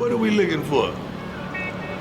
What are we looking for?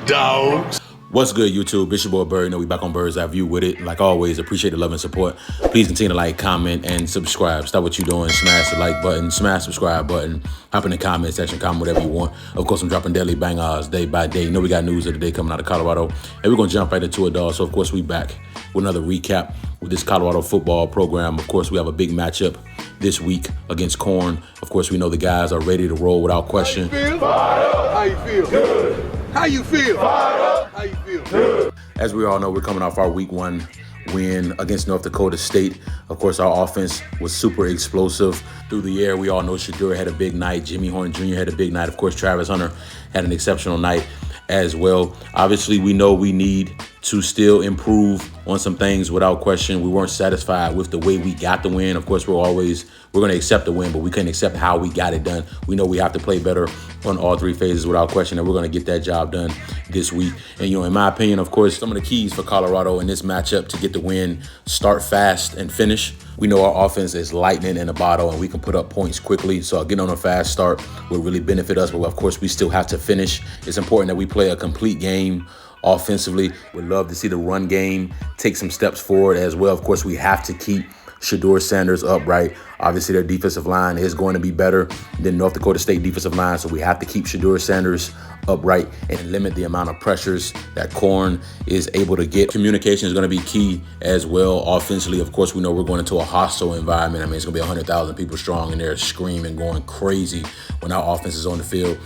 Dogs. What's good, YouTube? It's your boy Bird. We back on Bird's Eye View with it. Like always, appreciate the love and support. Please continue to like, comment, and subscribe. Stop what you're doing. Smash the like button, smash the subscribe button. Hop in the comment section, comment whatever you want. Of course, I'm dropping daily bangers day by day. You know we got news of the day coming out of Colorado. And we're going to jump right into it, dog. So, of course, we back with another recap with this Colorado football program. Of course, we have a big matchup this week against Corn. Of course, we know the guys are ready to roll without question. How you feel? Good. How you feel? Fired up. How you feel? Good. As we all know, we're coming off our week 1 win against North Dakota State. Of course, our offense was super explosive through the air. We all know Shedeur had a big night. Jimmy Horn Jr. had a big night. Of course, Travis Hunter had an exceptional night as well. Obviously, we know we need to still improve on some things without question. We weren't satisfied with the way we got the win. Of course, we're going to accept the win, but we couldn't accept how we got it done. We know we have to play better on all 3 phases without question, and we're going to get that job done this week. And, in my opinion, of course, some of the keys for Colorado in this matchup to get the win: start fast and finish. We know our offense is lightning in a bottle, and we can put up points quickly. So getting on a fast start will really benefit us, but of course, we still have to finish. It's important that we play a complete game offensively. We'd love to see the run game take some steps forward as well. Of course, we have to keep Shedeur Sanders upright. Obviously, their defensive line is going to be better than North Dakota State defensive line, so we have to keep Shedeur Sanders upright and limit the amount of pressures that Corn is able to get. Communication is going to be key as well. Offensively, of course, we know we're going into a hostile environment. I mean, it's going to be 100,000 people strong, and they're screaming, going crazy when our offense is on the field.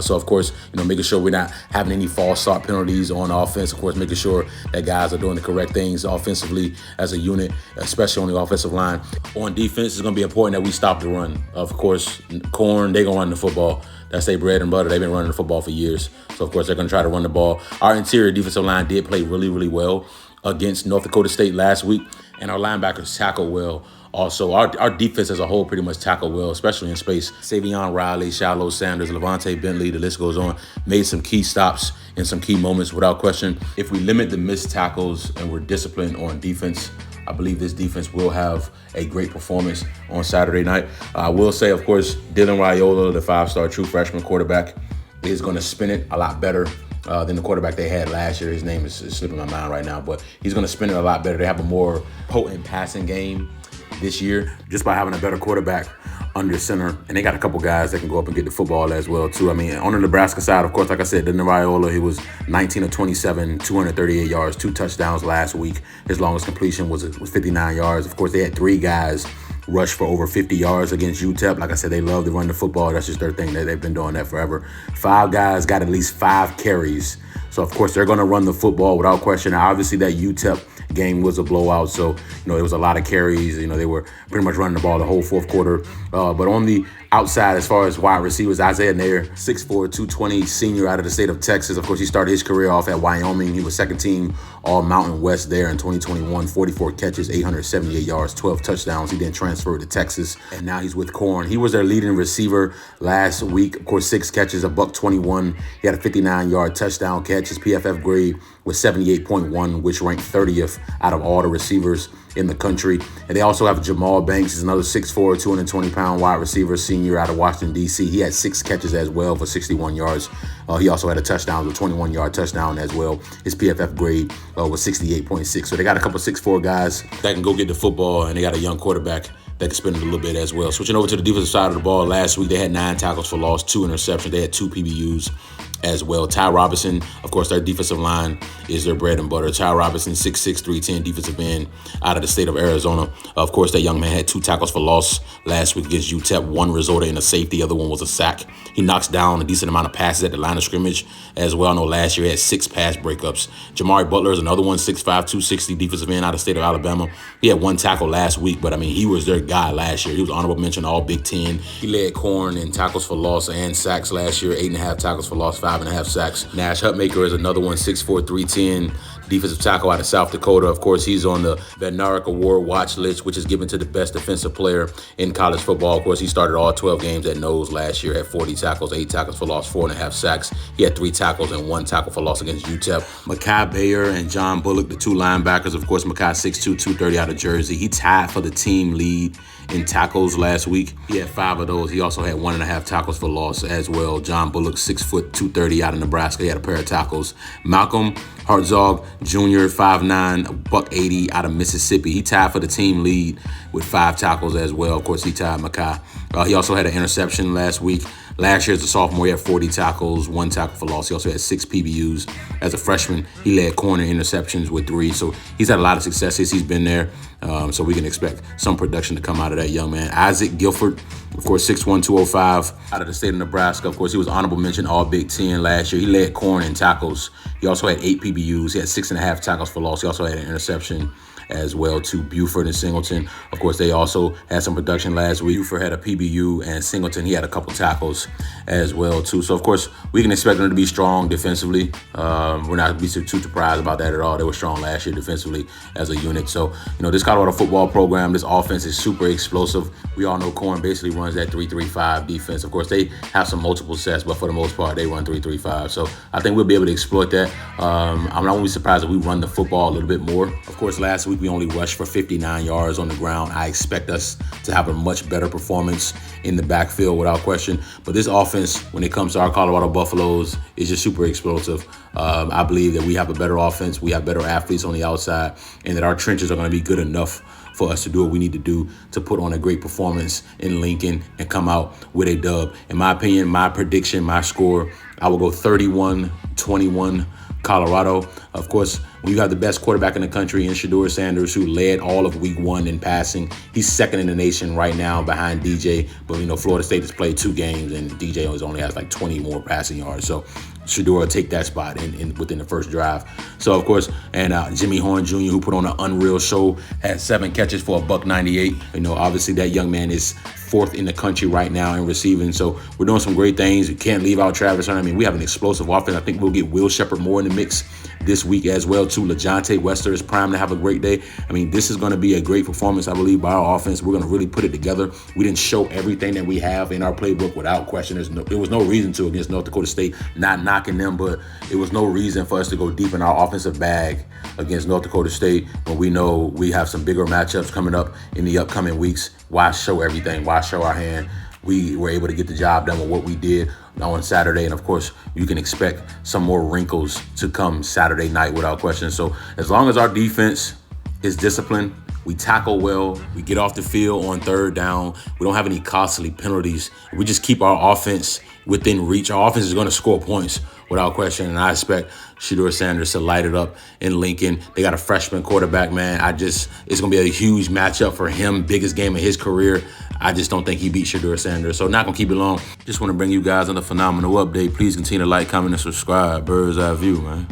So, of course, making sure we're not having any false start penalties on offense. Of course, making sure that guys are doing the correct things offensively as a unit, especially on the offensive line. On defense, it's going to be important that we stop the run. Of course, Corn, they're going to run the football. That's their bread and butter. They've been running the football for years. So, of course, they're going to try to run the ball. Our interior defensive line did play really, really well against North Dakota State last week, and our linebackers tackled well. Also, our defense as a whole pretty much tackled well, especially in space. Savion Riley, Shallow Sanders, Levante Bentley, the list goes on, made some key stops in some key moments without question. If we limit the missed tackles and we're disciplined on defense, I believe this defense will have a great performance on Saturday night. I will say, of course, Dylan Raiola, the 5-star true freshman quarterback, is going to spin it a lot better than the quarterback they had last year. His name is slipping my mind right now, but he's going to spin it a lot better. They have a more potent passing game this year just by having a better quarterback under center. And they got a couple guys that can go up and get the football as well, too. I mean, on the Nebraska side, of course, like I said, Dylan Raiola, he was 19 of 27, 238 yards, 2 touchdowns last week. His longest completion was 59 yards. Of course, they had 3 guys rush for over 50 yards against UTEP. Like I said, they love to run the football. That's just their thing. They've been doing that forever. 5 guys got at least 5 carries. So, of course, they're going to run the football without question. Now, obviously, that UTEP game was a blowout. So, it was a lot of carries. They were pretty much running the ball the whole fourth quarter. But on the outside, as far as wide receivers, Isaiah Nair, 6'4", 220, senior out of the state of Texas. Of course, he started his career off at Wyoming. He was second team All-Mountain West there in 2021, 44 catches, 878 yards, 12 touchdowns. He then transferred to Texas, and now he's with Corn. He was their leading receiver last week. Of course, 6 catches, $121. He had a 59-yard touchdown catch. His PFF grade was 78.1, which ranked 30th out of all the receivers in the country. And they also have Jamal Banks. He's another 6'4", 220-pound wide receiver, senior out of Washington, D.C. He had 6 catches as well for 61 yards. He also had a touchdown, a 21-yard touchdown as well. His PFF grade was 68.6. So they got a couple 6'4" guys that can go get the football, and they got a young quarterback that can spin it a little bit as well. Switching over to the defensive side of the ball, last week they had 9 tackles for loss, 2 interceptions. They had 2 PBUs as well. Ty Robinson, of course, their defensive line is their bread and butter. Ty Robinson, 6'6", 310, defensive end out of the state of Arizona. Of course, that young man had 2 tackles for loss last week against UTEP. One resulted in a safety, the other one was a sack. He knocks down a decent amount of passes at the line of scrimmage as well. I know last year he had 6 pass breakups. Jamari Butler is another one, 6'5", 260, defensive end out of the state of Alabama. He had 1 tackle last week, but I mean, he was their guy last year. He was honorable mention all Big Ten. He led Corn in tackles for loss and sacks last year, 8.5 tackles for loss, 5.5 sacks. Nash Hutmaker is another one, 6'4", 310, defensive tackle out of South Dakota. Of course, he's on the Bednarik Award watch list, which is given to the best defensive player in college football. Of course, he started all 12 games at nose last year, had 40 tackles, 8 tackles for loss, 4.5 sacks. He had 3 tackles and 1 tackle for loss against UTEP. Mekhi Bayer and John Bullock, the 2 linebackers. Of course, Mekhi 6'2", 230 out of Jersey. He tied for the team lead in tackles last week. He had 5 of those. He also had 1.5 tackles for loss as well. John Bullock, 6 foot, 230 out of Nebraska. He had a pair of tackles. Malcolm Hartzog Jr., 5'9", $180 out of Mississippi. He tied for the team lead with 5 tackles as well. Of course, he tied Makai. He also had an interception last week. Last year as a sophomore, he had 40 tackles, 1 tackle for loss. He also had 6 PBUs. As a freshman, he led corner interceptions with 3. So he's had a lot of successes. He's been there. So we can expect some production to come out of that young man. Isaac Guilford, of course, 6'1", 205 out of the state of Nebraska. Of course, he was honorable mention All Big Ten last year. He led corner in tackles. He also had 8 PBUs. He had 6.5 tackles for loss. He also had an interception as well to Buford and Singleton. Of course, they also had some production last week. Buford had a PBU, and Singleton, he had a couple tackles as well too. So of course, we can expect them to be strong defensively. We're not be too surprised about that at all. They were strong last year defensively as a unit. So, this Colorado football program, this offense is super explosive. We all know Corn basically runs that 3-3-5 defense. Of course, they have some multiple sets, but for the most part, they run 3-3-5. So I think we'll be able to exploit that. I'm not going to be surprised if we run the football a little bit more. Of course, last week we only rushed for 59 yards on the ground. I expect us to have a much better performance in the backfield without question. But this offense, when it comes to our Colorado Buffaloes, is just super explosive. I believe that we have a better offense. We have better athletes on the outside, and that our trenches are going to be good enough for us to do what we need to do to put on a great performance in Lincoln and come out with a dub. In my opinion, my prediction, my score, I will go 31-21 Colorado. Of course, when you have the best quarterback in the country in Shedeur Sanders, who led all of week 1 in passing, he's second in the nation right now behind DJ. But, Florida State has played 2 games, and DJ only has like 20 more passing yards. So Shedeur will take that spot within the first drive. So, of course, and Jimmy Horn Jr., who put on an unreal show, had 7 catches for $198. Obviously that young man is 4th in the country right now in receiving. So we're doing some great things. You can't leave out Travis Hunter. We have an explosive offense. I think we'll get Will Shepherd more in the mix this week as well, too. LeJontay Wester is primed to have a great day. This is going to be a great performance, I believe, by our offense. We're going to really put it together. We didn't show everything that we have in our playbook without question. There was no reason to against North Dakota State, not knocking them, but it was no reason for us to go deep in our offensive bag against North Dakota State when we know we have some bigger matchups coming up in the upcoming weeks. Why show everything? Why show our hand? We were able to get the job done with what we did on Saturday. And of course, you can expect some more wrinkles to come Saturday night without question. So as long as our defense is disciplined, we tackle well, we get off the field on 3rd down, we don't have any costly penalties, we just keep our offense within reach. Our offense is going to score points without question. And I expect Shedeur Sanders to light it up in Lincoln. They got a freshman quarterback, man. It's going to be a huge matchup for him, biggest game of his career. I just don't think he beat Shedeur Sanders. So not going to keep it long. Just want to bring you guys on a phenomenal update. Please continue to like, comment, and subscribe. Bird's Eye View, man.